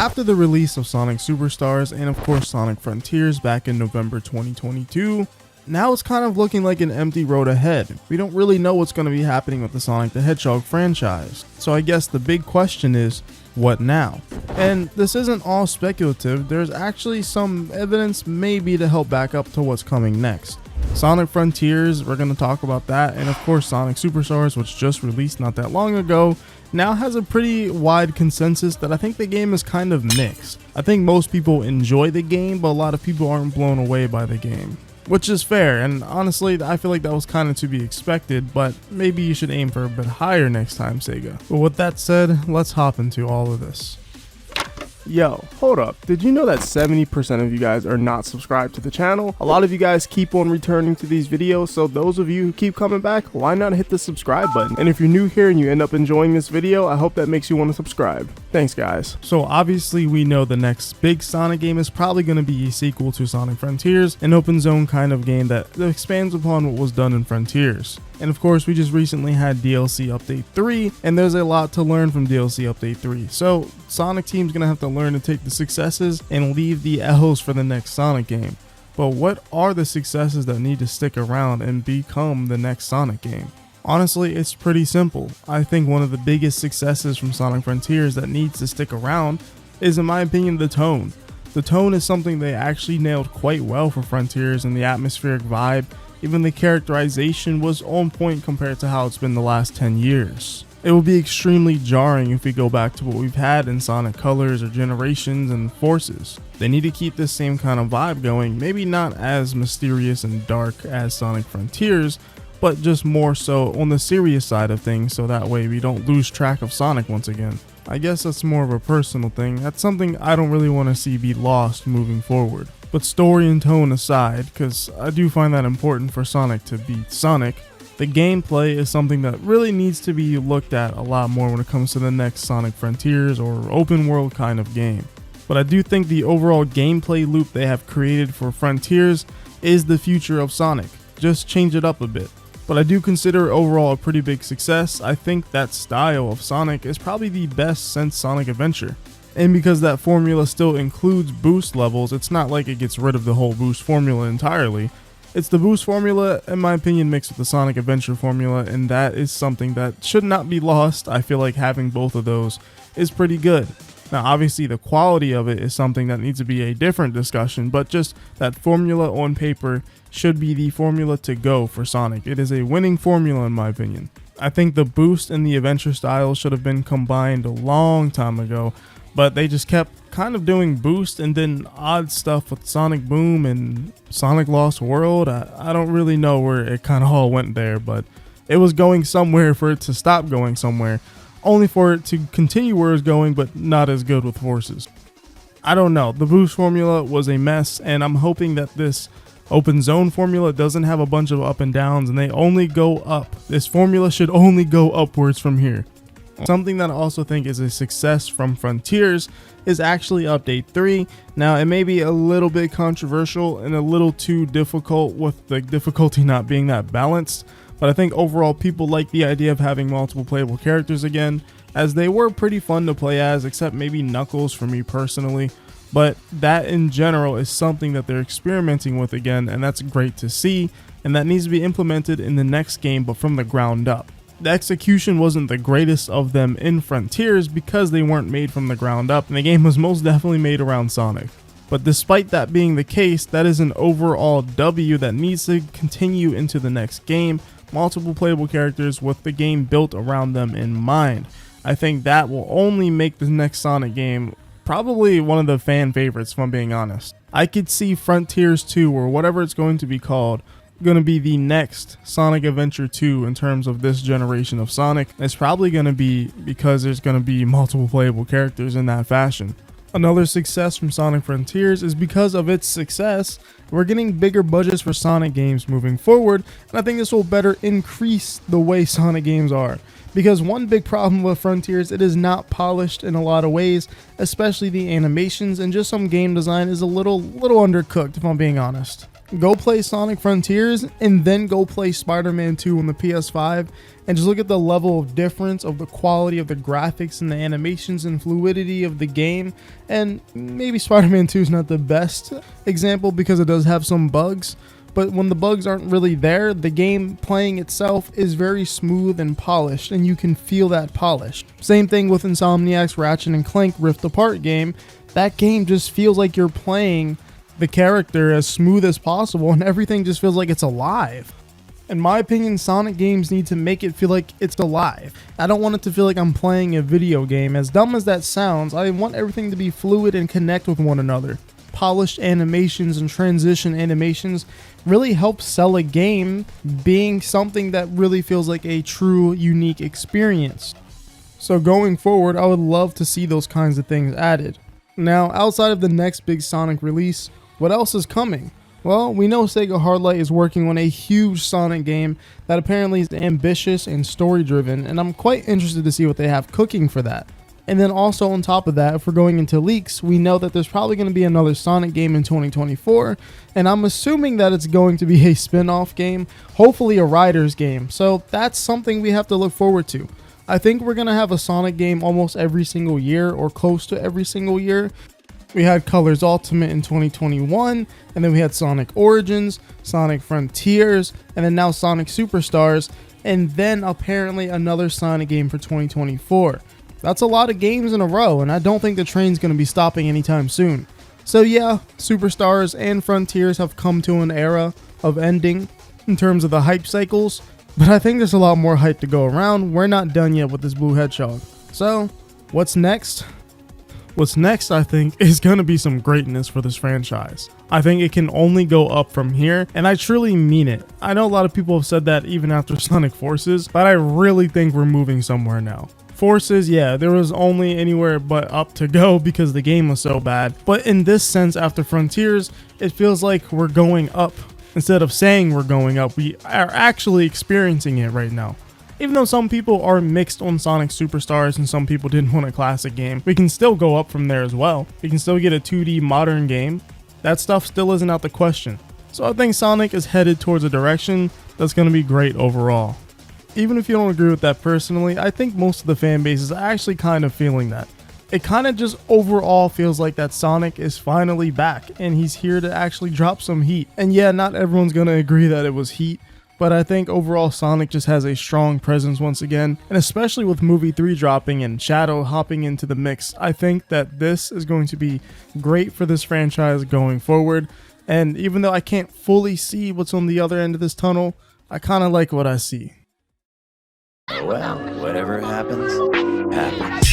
After the release of Sonic Superstars and of course Sonic Frontiers back in November 2022, now it's kind of looking like an empty road ahead. We don't really know what's going to be happening with the Sonic the Hedgehog franchise. So I guess the big question is, what now? And this isn't all speculative, there's actually some evidence maybe to help back up to what's coming next. Sonic Frontiers, we're going to talk about that, and of course Sonic Superstars, which just released not that long ago, now has a pretty wide consensus that I think the game is kind of mixed. I think most people enjoy the game, but a lot of people aren't blown away by the game. Which is fair, and honestly, I feel like that was kind of to be expected, but maybe you should aim for a bit higher next time, Sega. But with that said, let's hop into all of this. Yo, hold up. Did you know that 70% of you guys are not subscribed to the channel? A lot of you guys keep on returning to these videos, so those of you who keep coming back, why not hit the subscribe button? And if you're new here and you end up enjoying this video, I hope that makes you want to subscribe. Thanks, guys. So obviously we know the next big Sonic game is probably going to be a sequel to Sonic Frontiers, an open zone kind of game that expands upon what was done in Frontiers. And of course, we just recently had DLC Update 3, and there's a lot to learn from DLC Update 3. So Sonic Team's gonna have to learn to take the successes and leave the L's for the next Sonic game. But what are the successes that need to stick around and become the next Sonic game? Honestly, it's pretty simple. I think one of the biggest successes from Sonic Frontiers that needs to stick around is, in my opinion, the tone. The tone is something they actually nailed quite well for Frontiers, and the atmospheric vibe, even the characterization was on point compared to how it's been the last 10 years. It will be extremely jarring if we go back to what we've had in Sonic Colors or Generations and Forces. They need to keep this same kind of vibe going, maybe not as mysterious and dark as Sonic Frontiers, but just more so on the serious side of things, so that way we don't lose track of Sonic once again. I guess that's more of a personal thing. That's something I don't really want to see be lost moving forward. But story and tone aside, because I do find that important for Sonic to beat Sonic, the gameplay is something that really needs to be looked at a lot more when it comes to the next Sonic Frontiers or open world kind of game. But I do think the overall gameplay loop they have created for Frontiers is the future of Sonic. Just change it up a bit. But I do consider overall a pretty big success. I think that style of Sonic is probably the best since Sonic Adventure. And because that formula still includes boost levels, it's not like it gets rid of the whole boost formula entirely. It's the boost formula, in my opinion, mixed with the Sonic Adventure formula, and that is something that should not be lost. I feel like having both of those is pretty good. Now, obviously, the quality of it is something that needs to be a different discussion, but just that formula on paper should be the formula to go for Sonic. It is a winning formula, in my opinion. I think the boost and the adventure styles should have been combined a long time ago, but they just kept kind of doing boost and then odd stuff with Sonic Boom and Sonic Lost World. I don't really know where it kind of all went there, but it was going somewhere for it to stop going somewhere, only for it to continue where it's going, but not as good with Forces. I don't know. The boost formula was a mess, and I'm hoping that this open zone formula doesn't have a bunch of up and downs and they only go up. This formula should only go upwards from here. Something that I also think is a success from Frontiers is actually Update 3. Now, it may be a little bit controversial and a little too difficult, with the difficulty not being that balanced, but I think overall people like the idea of having multiple playable characters again, as they were pretty fun to play as, except maybe Knuckles for me personally. But that in general is something that they're experimenting with again, and that's great to see, and that needs to be implemented in the next game, but from the ground up. The execution wasn't the greatest of them in Frontiers because they weren't made from the ground up, and the game was most definitely made around Sonic. But despite that being the case, that is an overall W that needs to continue into the next game, multiple playable characters with the game built around them in mind. I think that will only make the next Sonic game probably one of the fan favorites, if I'm being honest. I could see Frontiers 2, or whatever it's going to be called, going to be the next Sonic Adventure 2 in terms of this generation of Sonic. It's probably going to be because there's going to be multiple playable characters in that fashion. Another success from Sonic Frontiers is because of its success, we're getting bigger budgets for Sonic games moving forward, and I think this will better increase the way Sonic games are. Because one big problem with Frontiers, it is not polished in a lot of ways, especially the animations, and just some game design is a little undercooked, if I'm being honest. Go play Sonic Frontiers and then go play Spider-Man 2 on the PS5 and just look at the level of difference of the quality of the graphics and the animations and fluidity of the game. And maybe Spider-Man 2 is not the best example because it does have some bugs, but when the bugs aren't really there, the game playing itself is very smooth and polished, and you can feel that polish. Same thing with Insomniac's Ratchet and Clank Rift Apart game. That game just feels like you're playing the character as smooth as possible, and everything just feels like it's alive. In my opinion, Sonic games need to make it feel like it's alive. I don't want it to feel like I'm playing a video game. As dumb as that sounds, I want everything to be fluid and connect with one another. Polished animations and transition animations really help sell a game being something that really feels like a true, unique experience. So going forward, I would love to see those kinds of things added. Now, outside of the next big Sonic release, what else is coming? Well, we know Sega Hardlight is working on a huge Sonic game that apparently is ambitious and story-driven, and I'm quite interested to see what they have cooking for that. And then also on top of that, if we're going into leaks, we know that there's probably going to be another Sonic game in 2024, and I'm assuming that it's going to be a spin-off game, hopefully a Riders game, so that's something we have to look forward to. I think we're going to have a Sonic game almost every single year, or close to every single year. We had Colors Ultimate in 2021, and then we had Sonic Origins, Sonic Frontiers, and then now Sonic Superstars, and then apparently another Sonic game for 2024. That's a lot of games in a row, and I don't think the train's going to be stopping anytime soon. So yeah, Superstars and Frontiers have come to an era of ending in terms of the hype cycles, but I think there's a lot more hype to go around. We're not done yet with this Blue Hedgehog. So, what's next? What's next, I think, is going to be some greatness for this franchise. I think it can only go up from here, and I truly mean it. I know a lot of people have said that even after Sonic Forces, but I really think we're moving somewhere now. Forces, yeah, there was only anywhere but up to go because the game was so bad. But in this sense, after Frontiers, it feels like we're going up. Instead of saying we're going up, we are actually experiencing it right now. Even though some people are mixed on Sonic Superstars and some people didn't want a classic game, we can still go up from there as well. We can still get a 2D modern game. That stuff still isn't out the question. So I think Sonic is headed towards a direction that's going to be great overall. Even if you don't agree with that personally, I think most of the fan base is actually kind of feeling that. It kind of just overall feels like that Sonic is finally back and he's here to actually drop some heat. And yeah, not everyone's going to agree that it was heat, but I think overall Sonic just has a strong presence once again. And especially with Movie 3 dropping and Shadow hopping into the mix, I think that this is going to be great for this franchise going forward. And even though I can't fully see what's on the other end of this tunnel, I kind of like what I see. Well, whatever happens, happens.